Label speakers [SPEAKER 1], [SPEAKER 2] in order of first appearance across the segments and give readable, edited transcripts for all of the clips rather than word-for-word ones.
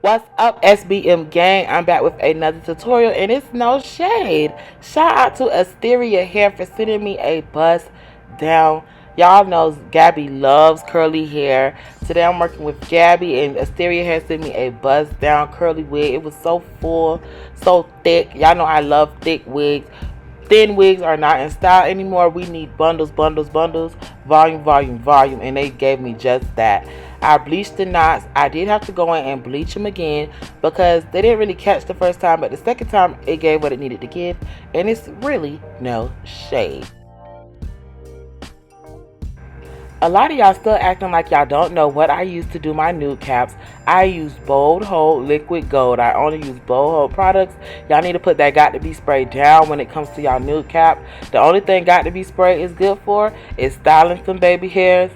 [SPEAKER 1] What's up, SBM gang? I'm back with another tutorial, and it's no shade. Shout out to Asteria hair for sending me a bust down. Y'all know Gabby loves curly hair. Today I'm working with Gabby, and Asteria hair sent me a bust down curly wig. It was so full, so thick. Y'all know I love thick wigs. Thin wigs are not in style anymore. We need bundles, bundles, bundles, volume, volume, volume, and they gave me just that. I bleached the knots. I did have to go in and bleach them again because they didn't really catch the first time, but the second time it gave what it needed to give, and it's really no shade. A lot of y'all still acting like y'all don't know what I use to do my nude caps. I use Bold Hold Liquid Gold. I only use Bold Hold products. Y'all need to put that Got to Be spray down when it comes to y'all nude cap. The only thing Got to Be spray is good for is styling some baby hairs.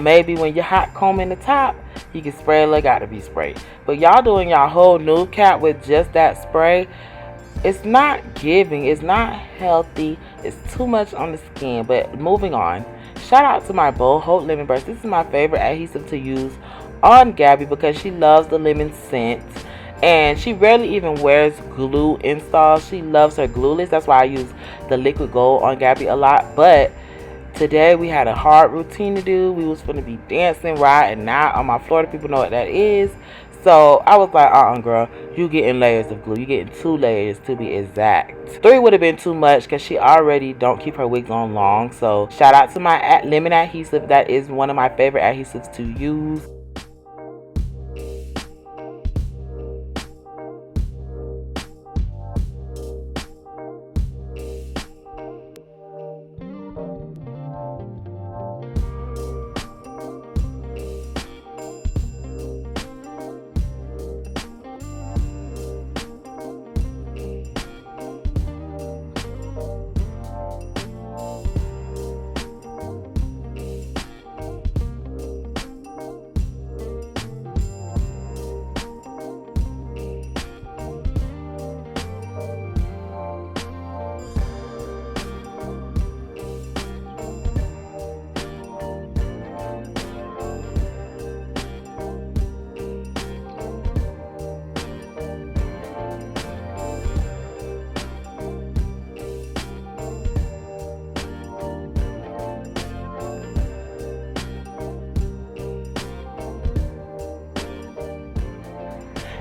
[SPEAKER 1] Maybe when you're hot combing the top, you can spray a little Got to Be spray. But y'all doing y'all whole nude cap with just that spray, it's not giving, it's not healthy, it's too much on the skin. But moving on, shout out to my Bold Hope Lemon Burst. This is my favorite adhesive to use on Gabby because she loves the lemon scent, and she rarely even wears glue installs. She loves her glueless. That's why I use the liquid gold on Gabby a lot. But today we had a hard routine to do. We was going to be dancing, riding out on my Florida. People know what that is. So I was like, girl, you getting layers of glue. You getting 2 layers to be exact. 3 would have been too much because she already don't keep her wigs on long. So shout out to my lemon adhesive. That is one of my favorite adhesives to use.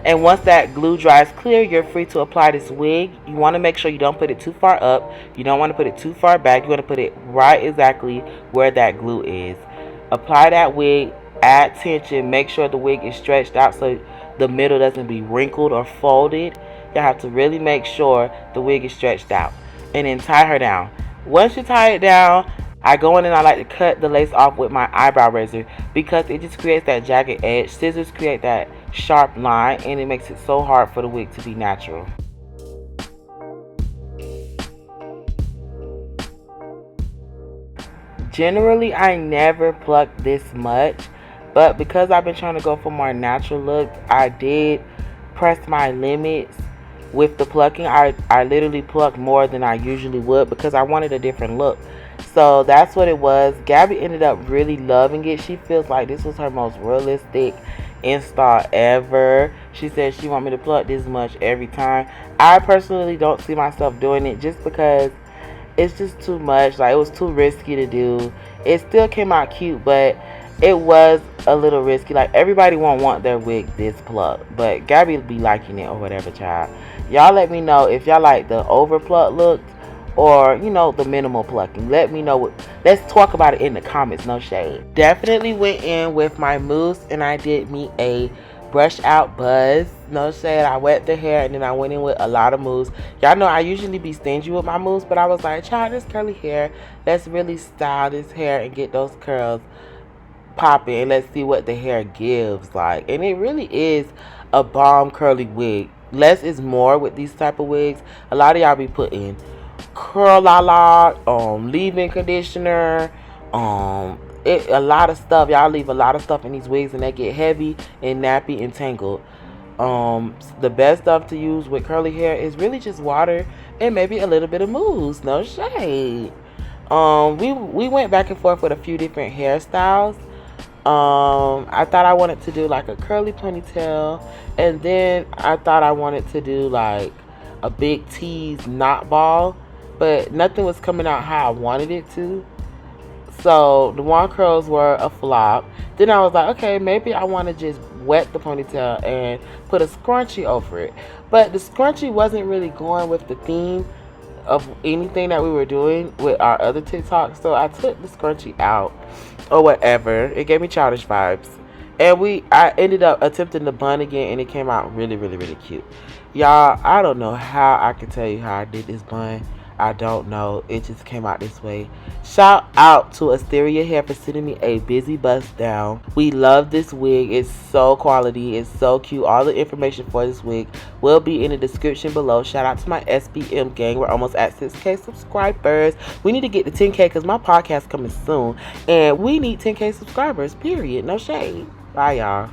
[SPEAKER 1] And once that glue dries clear, you're free to apply this wig. You want to make sure you don't put it too far up. You don't want to put it too far back. You want to put it right exactly where that glue is. Apply that wig, add tension, make sure the wig is stretched out so the middle doesn't be wrinkled or folded. You have to really make sure the wig is stretched out. And then tie her down. Once you tie it down, I go in and I like to cut the lace off with my eyebrow razor because it just creates that jagged edge. Scissors create that sharp line, and it makes it so hard for the wig to be natural. Generally, I never pluck this much, but because I've been trying to go for more natural looks, I did press my limits with the plucking. I literally plucked more than I usually would because I wanted a different look. So that's what it was. Gabby ended up really loving it. She feels like this was her most realistic install ever. She said she want me to pluck this much every time. I personally don't see myself doing it just because it's just too much. Like, it was too risky to do. It still came out cute, but it was a little risky. Like, everybody won't want their wig this plucked, but Gabby will be liking it or whatever, child. Y'all let me know if y'all like the over plucked look or, you know, the minimal plucking. Let me know. Let's talk about it in the comments. No shade. Definitely went in with my mousse, and I did me a brush out buzz. No shade. I wet the hair, and then I went in with a lot of mousse. Y'all know I usually be stingy with my mousse, but I was like, child, this curly hair, let's really style this hair and get those curls popping, and let's see what the hair gives. Like, and it really is a bomb curly wig. Less is more with these type of wigs. A lot of y'all be putting curl leave-in conditioner, a lot of stuff. Y'all leave a lot of stuff in these wigs, and they get heavy and nappy and tangled. The best stuff to use with curly hair is really just water and maybe a little bit of mousse. No shade. We went back and forth with a few different hairstyles. I thought I wanted to do like a curly ponytail, and then I thought I wanted to do like a big tease knot ball, but nothing was coming out how I wanted it to. So the wand curls were a flop. Then I was like, okay, maybe I want to just wet the ponytail and put a scrunchie over it. But the scrunchie wasn't really going with the theme of anything that we were doing with our other TikToks. So I took the scrunchie out or whatever. It gave me childish vibes. And I ended up attempting the bun again, and it came out really, really, really cute. Y'all, I don't know how I can tell you how I did this bun. I don't know. It just came out this way. Shout out to Asteria hair for sending me a busy bust down. We love this wig. It's so quality. It's so cute. All the information for this wig will be in the description below. Shout out to my SBM gang. We're almost at 6K subscribers. We need to get to 10K because my podcast coming soon. And we need 10K subscribers, period. No shade. Bye, y'all.